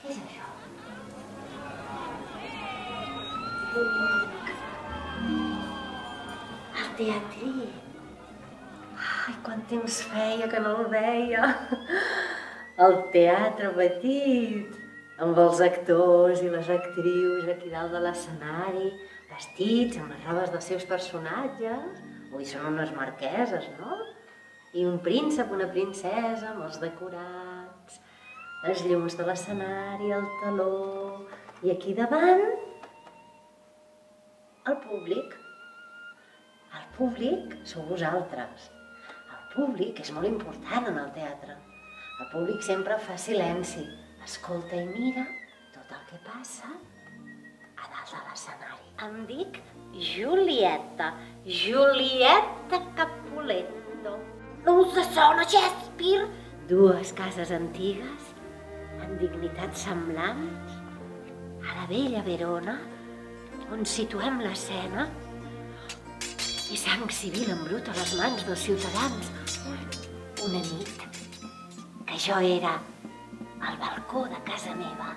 Què és això? El teatrí. Ai, quant temps feia que no el veia. El teatre petit, amb els actors i les actrius aquí dalt de l'escenari, vestits amb les robes dels seus personatges. Ui, són unes marqueses, no? I un príncep, una princesa, amb els decorats, les llums de l'escenari, el teló... I aquí davant, el públic. El públic sou vosaltres. El públic és molt important en el teatre. El públic sempre fa silenci, escolta i mira tot el que passa a dalt de l'escenari. Em dic Julieta, Julieta Capuleto. No us sona Shakespeare? Dues cases antigues, amb dignitats semblants, a la vella Verona, on situem l'escena, i sang civil en brut a les mans dels ciutadans. Una nit, que jo era al balcó de casa meva,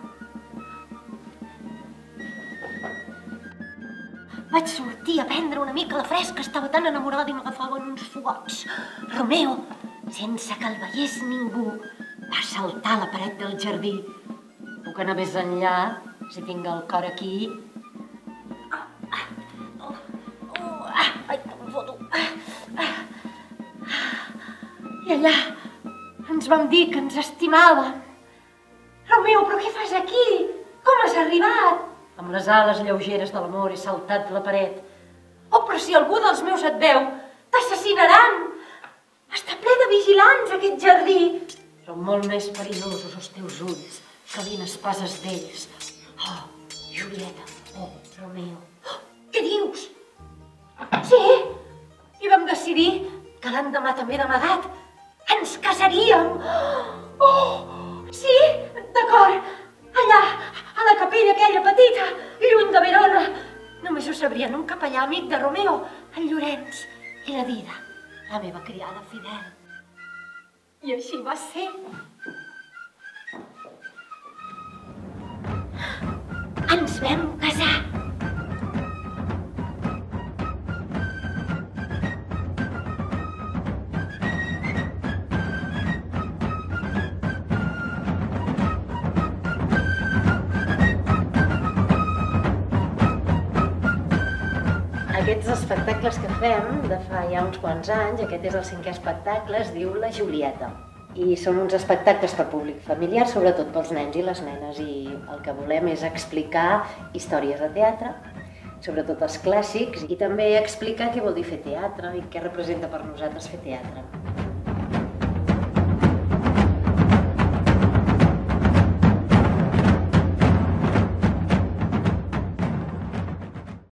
vaig sortir a prendre una mica la fresca, estava tan enamorada i m'agafaven uns fogots. Romeo, sense que el veiés ningú, va saltar a la paret del jardí. Puc anar més enllà, si tinc el cor aquí. Ai, que em foto. I allà ens vam dir que ens estimàvem. Romeo, però què fas aquí? Com has arribat? Amb les ales lleugeres de l'amor he saltat de la paret. Oh, però si algú dels meus et veu, t'assassinaran! Està ple de vigilants, aquest jardí. Són molt més perillosos els teus ulls que 20 espases d'ells. Oh, Julieta, oh, Romeo. Oh, què dius? Sí, i vam decidir que l'endemà també d'amagat ens casaríem. Oh, sí, d'acord. Allà, a la capella aquella petita, lluny de Verona. Només ho sabrien un capellà amic de Romeo, en Llorenç, i la Dida, la meva criada fidel. I així va ser. Ens vam casar. Aquests espectacles que fem de fa ja uns quants anys, aquest és el 5è espectacle, es diu La Julieta. I són uns espectacles per públic familiar, sobretot pels nens i les nenes, i el que volem és explicar històries de teatre, sobretot els clàssics, i també explicar què vol dir fer teatre i què representa per nosaltres fer teatre.